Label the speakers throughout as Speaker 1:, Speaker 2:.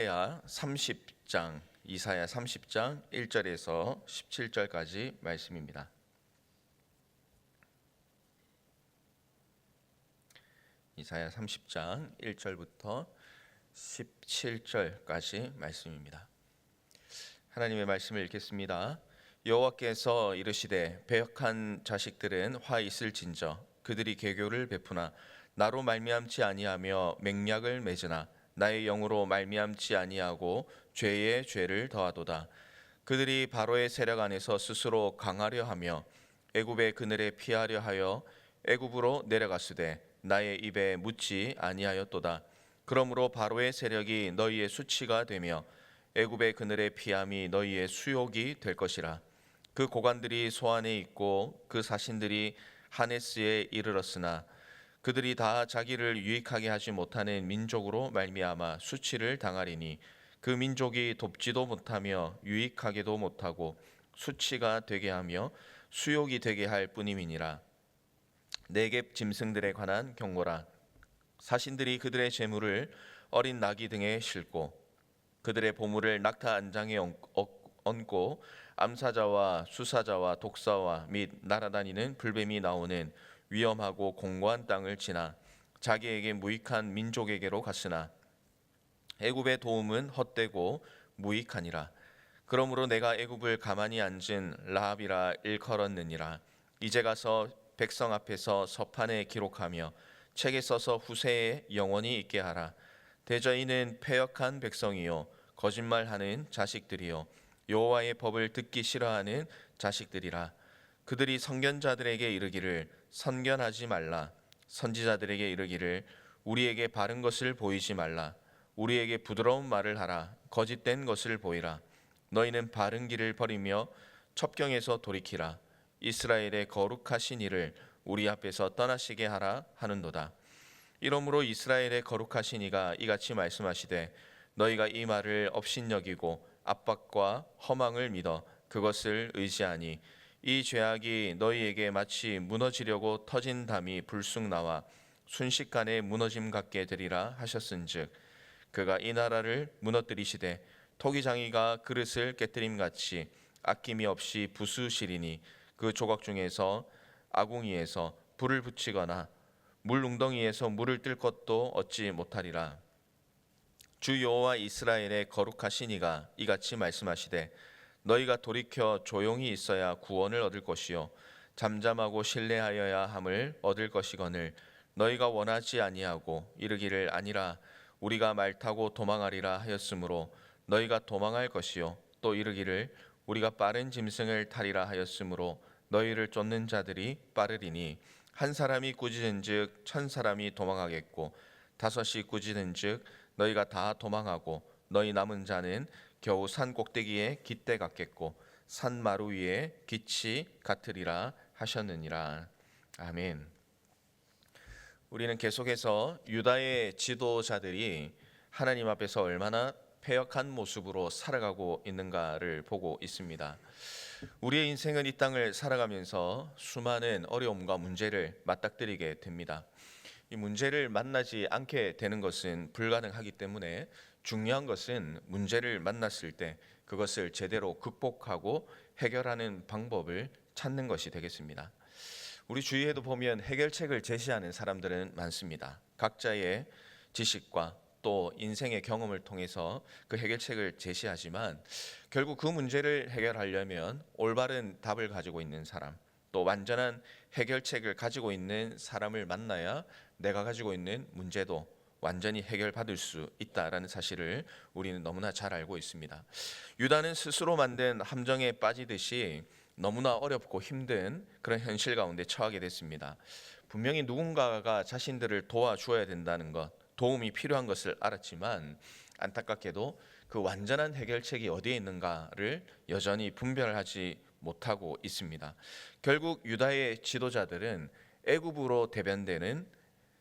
Speaker 1: 이사야 30장 1절에서 17절까지 말씀입니다. 이사야 30장 1절부터 17절까지 말씀입니다. 하나님의 말씀을 읽겠습니다. 여호와께서 이르시되 배역한 자식들은 화 있을진저 그들이 계교를 베푸나 나로 말미암지 아니하며 맹약을 맺으나 나의 영으로 말미암지 아니하고 죄에 죄를 더하도다. 그들이 바로의 세력 안에서 스스로 강하려 하며 애굽의 그늘에 피하려 하여 애굽으로 내려갔으되 나의 입에 묻지 아니하였도다. 그러므로 바로의 세력이 너희의 수치가 되며 애굽의 그늘에 피함이 너희의 수욕이 될 것이라. 그 고관들이 소안에 있고 그 사신들이 하네스에 이르렀으나 그들이 다 자기를 유익하게 하지 못하는 민족으로 말미암아 수치를 당하리니 그 민족이 돕지도 못하며 유익하게도 못하고 수치가 되게 하며 수욕이 되게 할 뿐임이니라. 네겝 짐승들에 관한 경고라. 사신들이 그들의 재물을 어린 나귀 등에 싣고 그들의 보물을 낙타 안장에 얹고 암사자와 수사자와 독사와 및 날아다니는 불뱀이 나오는 위험하고 공고한 땅을 지나 자기에게 무익한 민족에게로 갔으나 애굽의 도움은 헛되고 무익하니라. 그러므로 내가 애굽을 가만히 앉은 라합이라 일컬었느니라. 이제 가서 백성 앞에서 서판에 기록하며 책에 써서 후세에 영원히 있게 하라. 대저희는 패역한 백성이요 거짓말하는 자식들이요 여호와의 법을 듣기 싫어하는 자식들이라. 그들이 선견자들에게 이르기를 선견하지 말라. 선지자들에게 이르기를 우리에게 바른 것을 보이지 말라. 우리에게 부드러운 말을 하라. 거짓된 것을 보이라. 너희는 바른 길을 버리며 첩경에서 돌이키라. 이스라엘의 거룩하신 이를 우리 앞에서 떠나시게 하라 하는도다. 이러므로 이스라엘의 거룩하신 이가 이같이 말씀하시되 너희가 이 말을 업신여기고 압박과 허망을 믿어 그것을 의지하니 이 죄악이 너희에게 마치 무너지려고 터진 담이 불쑥 나와 순식간에 무너짐 같게 되리라 하셨은즉 그가 이 나라를 무너뜨리시되 토기장이가 그릇을 깨뜨림같이 아낌이 없이 부수시리니 그 조각 중에서 아궁이에서 불을 붙이거나 물 웅덩이에서 물을 뜰 것도 얻지 못하리라. 주 여호와 이스라엘의 거룩하신 이가 이같이 말씀하시되 너희가 돌이켜 조용히 있어야 구원을 얻을 것이요 잠잠하고 신뢰하여야 함을 얻을 것이거늘 너희가 원하지 아니하고 이르기를 아니라 우리가 말 타고 도망하리라 하였으므로 너희가 도망할 것이요 또 이르기를 우리가 빠른 짐승을 타리라 하였으므로 너희를 쫓는 자들이 빠르리니 한 사람이 꾸짖은즉 천 사람이 도망하겠고 다섯이 꾸짖은즉 너희가 다 도망하고 너희 남은 자는 겨우 산 꼭대기에 깃대 같겠고 산 마루 위에 깃이 같으리라 하셨느니라. 아멘. 우리는 계속해서 유다의 지도자들이 하나님 앞에서 얼마나 패역한 모습으로 살아가고 있는가를 보고 있습니다. 우리의 인생은 이 땅을 살아가면서 수많은 어려움과 문제를 맞닥뜨리게 됩니다. 이 문제를 만나지 않게 되는 것은 불가능하기 때문에 중요한 것은 문제를 만났을 때 그것을 제대로 극복하고 해결하는 방법을 찾는 것이 되겠습니다. 우리 주위에도 보면 해결책을 제시하는 사람들은 많습니다. 각자의 지식과 또 인생의 경험을 통해서 그 해결책을 제시하지만 결국 그 문제를 해결하려면 올바른 답을 가지고 있는 사람, 또 완전한 해결책을 가지고 있는 사람을 만나야 내가 가지고 있는 문제도 완전히 해결받을 수 있다라는 사실을 우리는 너무나 잘 알고 있습니다. 유다는 스스로 만든 함정에 빠지듯이 너무나 어렵고 힘든 그런 현실 가운데 처하게 됐습니다. 분명히 누군가가 자신들을 도와주어야 된다는 것, 도움이 필요한 것을 알았지만 안타깝게도 그 완전한 해결책이 어디에 있는가를 여전히 분별하지 못하고 있습니다. 결국 유다의 지도자들은 애굽으로 대변되는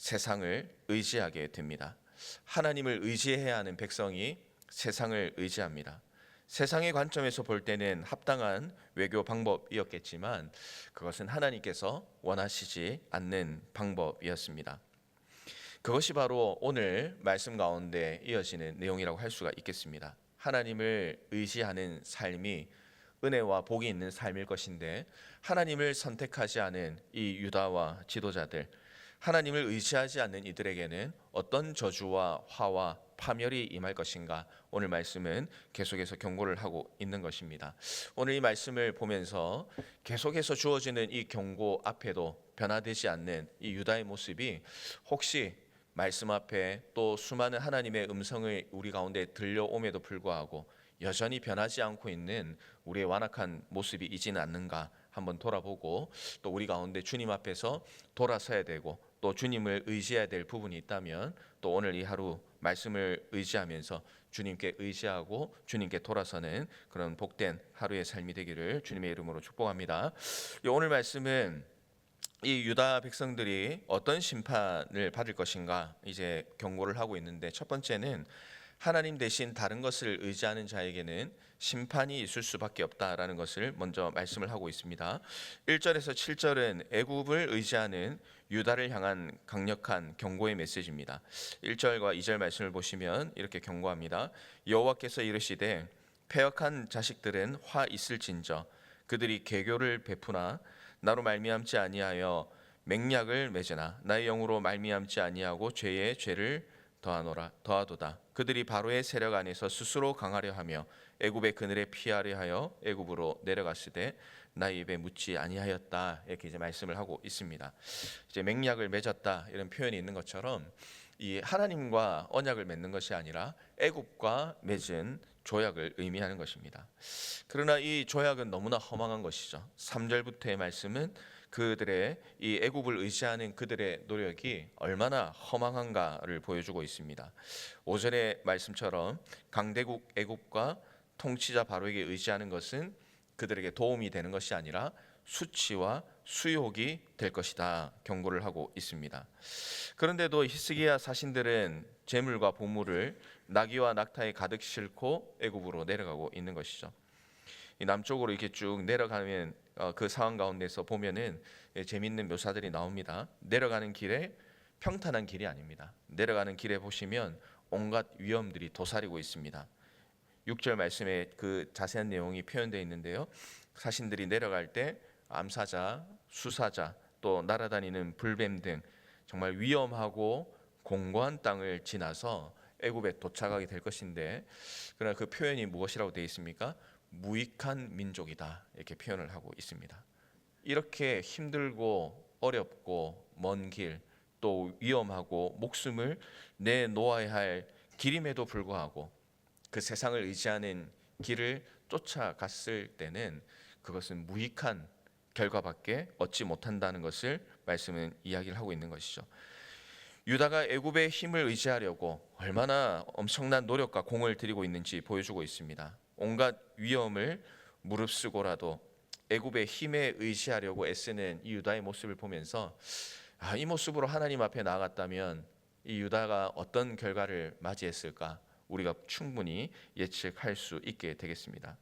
Speaker 1: 세상을 의지하게 됩니다. 하나님을 의지해야 하는 백성이 세상을 의지합니다. 세상의 관점에서 볼 때는 합당한 외교 방법이었겠지만 그것은 하나님께서 원하시지 않는 방법이었습니다. 그것이 바로 오늘 말씀 가운데 이어지는 내용이라고 할 수가 있겠습니다. 하나님을 의지하는 삶이 은혜와 복이 있는 삶일 것인데, 하나님을 선택하지 않은 이 유다와 지도자들, 하나님을 의지하지 않는 이들에게는 어떤 저주와 화와 파멸이 임할 것인가, 오늘 말씀은 계속해서 경고를 하고 있는 것입니다. 오늘 이 말씀을 보면서 계속해서 주어지는 이 경고 앞에도 변화되지 않는 이 유다의 모습이, 혹시 말씀 앞에 또 수많은 하나님의 음성을 우리 가운데 들려옴에도 불구하고 여전히 변하지 않고 있는 우리의 완악한 모습이 있지는 않는가 한번 돌아보고, 또 우리 가운데 주님 앞에서 돌아서야 되고 또 주님을 의지해야 될 부분이 있다면, 또 오늘 이 하루 말씀을 의지하면서 주님께 의지하고 주님께 돌아서는 그런 복된 하루의 삶이 되기를 주님의 이름으로 축복합니다. 오늘 말씀은 이 유다 백성들이 어떤 심판을 받을 것인가 이제 경고를 하고 있는데, 첫 번째는 하나님 대신 다른 것을 의지하는 자에게는 심판이 있을 수밖에 없다라는 것을 먼저 말씀을 하고 있습니다. 1절에서 7절은 애굽을 의지하는 유다를 향한 강력한 경고의 메시지입니다. 1절과 2절 말씀을 보시면 이렇게 경고합니다. 여호와께서 이르시되 패역한 자식들은 화 있을진저 그들이 계교를 베푸나 나로 말미암지 아니하여 맹약을 맺으나 나의 영으로 말미암지 아니하고 죄에 죄를 더하도다. 그들이 바로의 세력 안에서 스스로 강하려 하며 애굽의 그늘에 피하려 하여 애굽으로 내려갔으되 나의 입에 묻지 아니하였다. 이렇게 이제 말씀을 하고 있습니다. 이제 맹약을 맺었다 이런 표현이 있는 것처럼, 이 하나님과 언약을 맺는 것이 아니라 애굽과 맺은 조약을 의미하는 것입니다. 그러나 이 조약은 너무나 허망한 것이죠. 3절부터의 말씀은 그들의 이 애굽을 의지하는 그들의 노력이 얼마나 허망한가를 보여주고 있습니다. 5절의 말씀처럼 강대국 애굽과 통치자 바로에게 의지하는 것은 그들에게 도움이 되는 것이 아니라 수치와 수욕이 될 것이다 경고를 하고 있습니다. 그런데도 히스기야 사신들은 재물과 보물을 나귀와 낙타에 가득 싣고 애굽으로 내려가고 있는 것이죠. 이 남쪽으로 이렇게 쭉 내려가면 그 상황 가운데서 보면은 재미있는 묘사들이 나옵니다. 내려가는 길에 평탄한 길이 아닙니다. 내려가는 길에 보시면 온갖 위험들이 도사리고 있습니다. 6절 말씀에 그 자세한 내용이 표현되어 있는데요. 사신들이 내려갈 때 암사자, 수사자, 또 날아다니는 불뱀 등 정말 위험하고 공고한 땅을 지나서 애굽에 도착하게 될 것인데, 그러나 그 표현이 무엇이라고 되어 있습니까? 무익한 민족이다 이렇게 표현을 하고 있습니다. 이렇게 힘들고 어렵고 먼 길, 또 위험하고 목숨을 내놓아야 할 길임에도 불구하고 그 세상을 의지하는 길을 쫓아갔을 때는 그것은 무익한 결과밖에 얻지 못한다는 것을 말씀은 이야기를 하고 있는 것이죠. 유다가 애굽의 힘을 의지하려고 얼마나 엄청난 노력과 공을 들이고 있는지 보여주고 있습니다. 온갖 위험을 무릅쓰고라도 애굽의 힘에 의지하려고 애쓰는 이 유다의 모습을 보면서, 이 모습으로 하나님 앞에 나아갔다면 이 유다가 어떤 결과를 맞이했을까 우리가 충분히 예측할 수 있게 되겠습니다.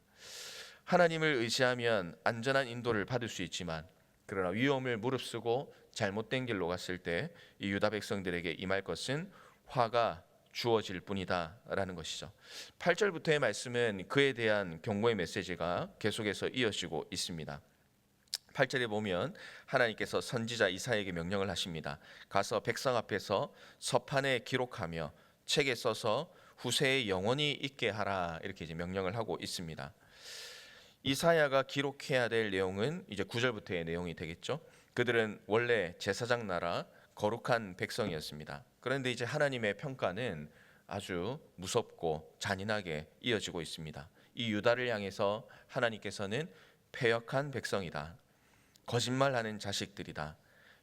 Speaker 1: 하나님을 의지하면 안전한 인도를 받을 수 있지만, 그러나 위험을 무릅쓰고 잘못된 길로 갔을 때 이 유다 백성들에게 임할 것은 화가 주어질 뿐이다 라는 것이죠. 8절부터의 말씀은 그에 대한 경고의 메시지가 계속해서 이어지고 있습니다. 8절에 보면 하나님께서 선지자 이사야에게 명령을 하십니다. 가서 백성 앞에서 서판에 기록하며 책에 써서 후세에 영원히 있게 하라 이렇게 이제 명령을 하고 있습니다. 이사야가 기록해야 될 내용은 이제 9절부터의 내용이 되겠죠. 그들은 원래 제사장 나라 거룩한 백성이었습니다. 그런데 이제 하나님의 평가는 아주 무섭고 잔인하게 이어지고 있습니다. 이 유다를 향해서 하나님께서는 패역한 백성이다, 거짓말하는 자식들이다,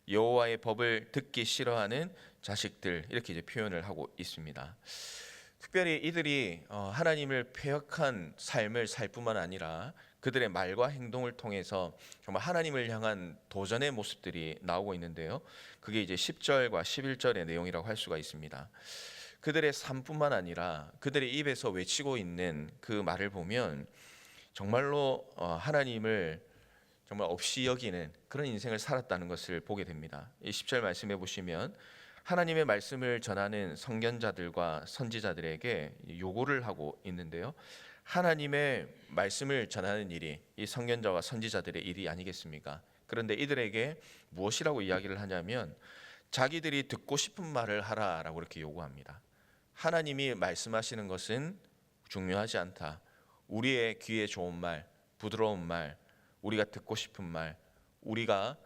Speaker 1: 여호와의 법을 듣기 싫어하는 자식들 이렇게 이제 표현을 하고 있습니다. 특별히 이들이 하나님을 패역한 삶을 살 뿐만 아니라 그들의 말과 행동을 통해서 정말 하나님을 향한 도전의 모습들이 나오고 있는데요. 그게 이제 10절과 11절의 내용이라고 할 수가 있습니다. 그들의 삶뿐만 아니라 그들의 입에서 외치고 있는 그 말을 보면 정말로 하나님을 정말 없이 여기는 그런 인생을 살았다는 것을 보게 됩니다. 이 10절 말씀해 보시면 하나님의 말씀을 전하는 선견자들과 선지자들에게 요구를 하고 있는데요. 하나님의 말씀을 전하는 일이 이 선견자와 선지자들의 일이 아니겠습니까? 그런데 이들에게 무엇이라고 이야기를 하냐면 자기들이 듣고 싶은 말을 하라라고 그렇게 요구합니다. 하나님이 말씀하시는 것은 중요하지 않다. 우리의 귀에 좋은 말, 부드러운 말, 우리가 듣고 싶은 말, 우리가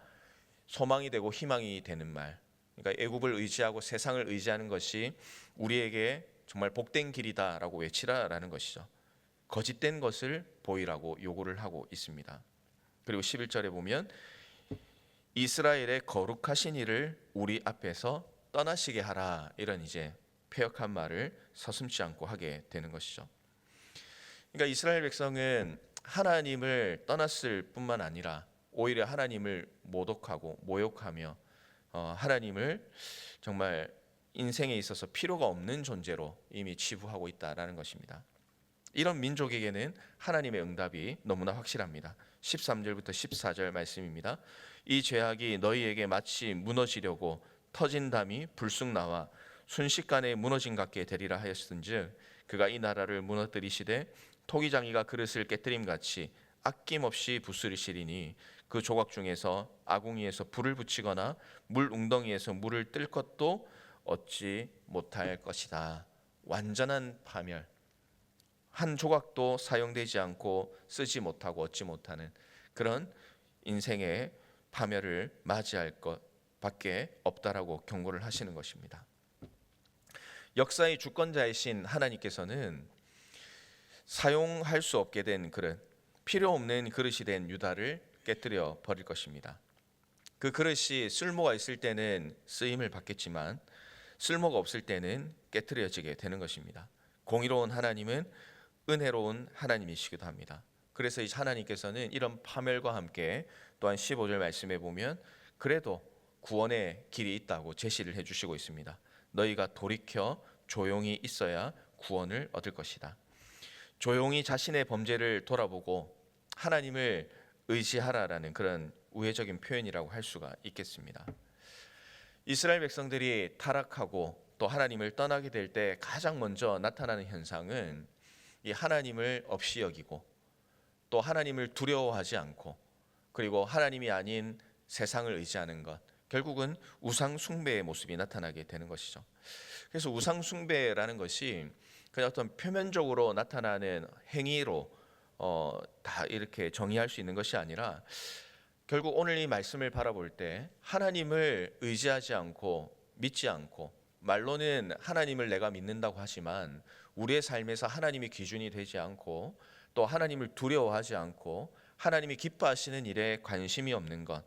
Speaker 1: 소망이 되고 희망이 되는 말, 그러니까 애굽을 의지하고 세상을 의지하는 것이 우리에게 정말 복된 길이다라고 외치라라는 것이죠. 거짓된 것을 보이라고 요구를 하고 있습니다. 그리고 11절에 보면 이스라엘의 거룩하신 이를 우리 앞에서 떠나시게 하라, 이런 이제 패역한 말을 서슴지 않고 하게 되는 것이죠. 그러니까 이스라엘 백성은 하나님을 떠났을 뿐만 아니라 오히려 하나님을 모독하고 모욕하며 하나님을 정말 인생에 있어서 필요가 없는 존재로 이미 치부하고 있다라는 것입니다. 이런 민족에게는 하나님의 응답이 너무나 확실합니다. 13절부터 14절 말씀입니다. 이 죄악이 너희에게 마치 무너지려고 터진 담이 불쑥 나와 순식간에 무너진 같게 되리라 하였은즉 그가 이 나라를 무너뜨리시되 토기장이가 그릇을 깨뜨림 같이 아낌없이 부수리시리니 그 조각 중에서 아궁이에서 불을 붙이거나 물 웅덩이에서 물을 뜰 것도 얻지 못할 것이다. 완전한 파멸, 한 조각도 사용되지 않고 쓰지 못하고 얻지 못하는 그런 인생의 파멸을 맞이할 것밖에 없다라고 경고를 하시는 것입니다. 역사의 주권자이신 하나님께서는 사용할 수 없게 된 그릇, 필요 없는 그릇이 된 유다를 깨뜨려 버릴 것입니다. 그 그릇이 쓸모가 있을 때는 쓰임을 받겠지만 쓸모가 없을 때는 깨뜨려지게 되는 것입니다. 공의로운 하나님은 은혜로운 하나님이시기도 합니다. 그래서 이 하나님께서는 이런 파멸과 함께 또한 15절 말씀에 보면 그래도 구원의 길이 있다고 제시를 해주시고 있습니다. 너희가 돌이켜 조용히 있어야 구원을 얻을 것이다. 조용히 자신의 범죄를 돌아보고 하나님을 의지하라라는 그런 우회적인 표현이라고 할 수가 있겠습니다. 이스라엘 백성들이 타락하고 또 하나님을 떠나게 될 때 가장 먼저 나타나는 현상은 이 하나님을 없이 여기고 또 하나님을 두려워하지 않고 그리고 하나님이 아닌 세상을 의지하는 것, 결국은 우상 숭배의 모습이 나타나게 되는 것이죠. 그래서 우상 숭배라는 것이 그냥 어떤 표면적으로 나타나는 행위로 다 이렇게 정의할 수 있는 것이 아니라 결국 오늘 이 말씀을 바라볼 때 하나님을 의지하지 않고 믿지 않고 말로는 하나님을 내가 믿는다고 하지만 우리의 삶에서 하나님이 기준이 되지 않고 또 하나님을 두려워하지 않고 하나님이 기뻐하시는 일에 관심이 없는 것,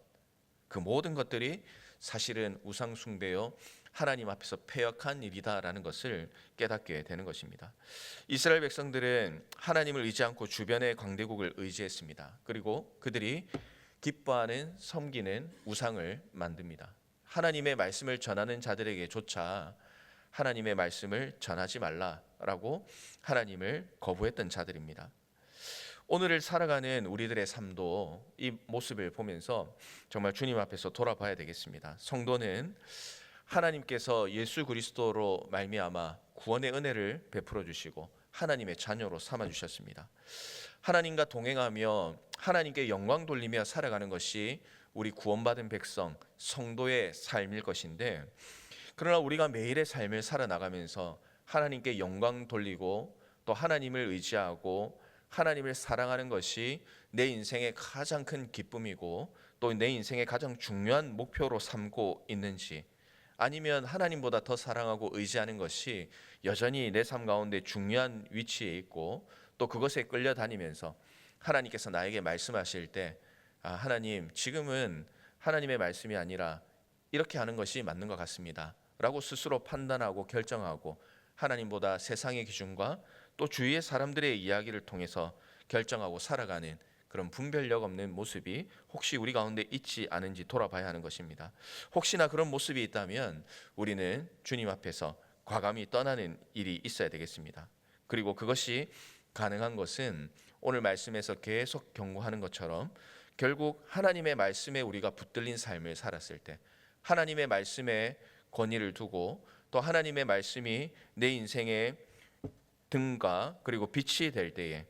Speaker 1: 그 모든 것들이 사실은 우상 숭배요 하나님 앞에서 패역한 일이다라는 것을 깨닫게 되는 것입니다. 이스라엘 백성들은 하나님을 의지 않고 주변의 강대국을 의지했습니다. 그리고 그들이 기뻐하는 섬기는 우상을 만듭니다. 하나님의 말씀을 전하는 자들에게조차 하나님의 말씀을 전하지 말라라고 하나님을 거부했던 자들입니다. 오늘을 살아가는 우리들의 삶도 이 모습을 보면서 정말 주님 앞에서 돌아봐야 되겠습니다. 성도는 하나님께서 예수 그리스도로 말미암아 구원의 은혜를 베풀어 주시고 하나님의 자녀로 삼아 주셨습니다. 하나님과 동행하며 하나님께 영광 돌리며 살아가는 것이 우리 구원받은 백성 성도의 삶일 것인데, 그러나 우리가 매일의 삶을 살아나가면서 하나님께 영광 돌리고 또 하나님을 의지하고 하나님을 사랑하는 것이 내 인생의 가장 큰 기쁨이고 또 내 인생의 가장 중요한 목표로 삼고 있는지, 아니면 하나님보다 더 사랑하고 의지하는 것이 여전히 내 삶 가운데 중요한 위치에 있고 또 그것에 끌려다니면서 하나님께서 나에게 말씀하실 때 하나님 지금은 하나님의 말씀이 아니라 이렇게 하는 것이 맞는 것 같습니다 라고 스스로 판단하고 결정하고 하나님보다 세상의 기준과 또 주위의 사람들의 이야기를 통해서 결정하고 살아가는 그런 분별력 없는 모습이 혹시 우리 가운데 있지 않은지 돌아봐야 하는 것입니다. 혹시나 그런 모습이 있다면 우리는 주님 앞에서 과감히 떠나는 일이 있어야 되겠습니다. 그리고 그것이 가능한 것은 오늘 말씀에서 계속 경고하는 것처럼 결국 하나님의 말씀에 우리가 붙들린 삶을 살았을 때, 하나님의 말씀에 권위를 두고 또 하나님의 말씀이 내 인생의 등과 그리고 빛이 될 때에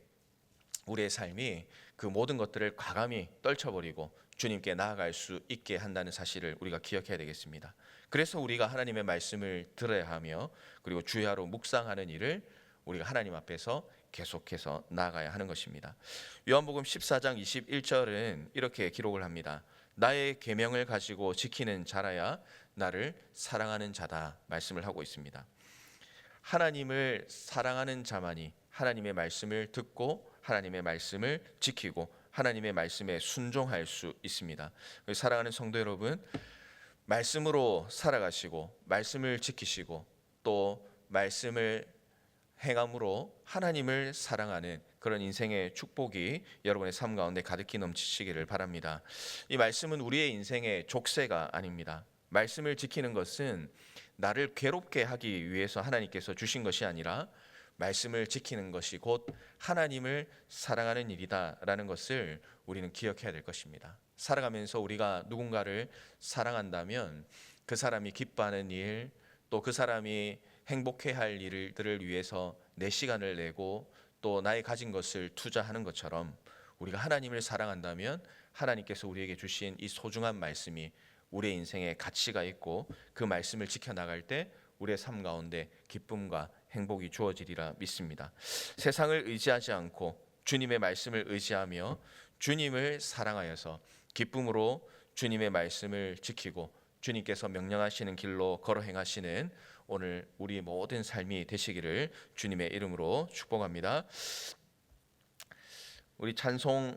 Speaker 1: 우리의 삶이 그 모든 것들을 과감히 떨쳐버리고 주님께 나아갈 수 있게 한다는 사실을 우리가 기억해야 되겠습니다. 그래서 우리가 하나님의 말씀을 들어야 하며 그리고 주야로 묵상하는 일을 우리가 하나님 앞에서 계속해서 나아가야 하는 것입니다. 요한복음 14장 21절은 이렇게 기록을 합니다. 나의 계명을 가지고 지키는 자라야 나를 사랑하는 자다 말씀을 하고 있습니다. 하나님을 사랑하는 자만이 하나님의 말씀을 듣고 하나님의 말씀을 지키고 하나님의 말씀에 순종할 수 있습니다. 사랑하는 성도 여러분, 말씀으로 살아가시고 말씀을 지키시고 또 말씀을 행함으로 하나님을 사랑하는 그런 인생의 축복이 여러분의 삶 가운데 가득히 넘치시기를 바랍니다. 이 말씀은 우리의 인생의 족쇄가 아닙니다. 말씀을 지키는 것은 나를 괴롭게 하기 위해서 하나님께서 주신 것이 아니라 말씀을 지키는 것이 곧 하나님을 사랑하는 일이다라는 것을 우리는 기억해야 될 것입니다. 살아가면서 우리가 누군가를 사랑한다면 그 사람이 기뻐하는 일, 또 그 사람이 행복해할 일들을 위해서 내 시간을 내고 또 나의 가진 것을 투자하는 것처럼 우리가 하나님을 사랑한다면 하나님께서 우리에게 주신 이 소중한 말씀이 우리의 인생에 가치가 있고 그 말씀을 지켜나갈 때 우리의 삶 가운데 기쁨과 행복이 주어지리라 믿습니다. 세상을 의지하지 않고 주님의 말씀을 의지하며 주님을 사랑하여서 기쁨으로 주님의 말씀을 지키고 주님께서 명령하시는 길로 걸어 행하시는 오늘 우리 모든 삶이 되시기를 주님의 이름으로 축복합니다. 우리 찬송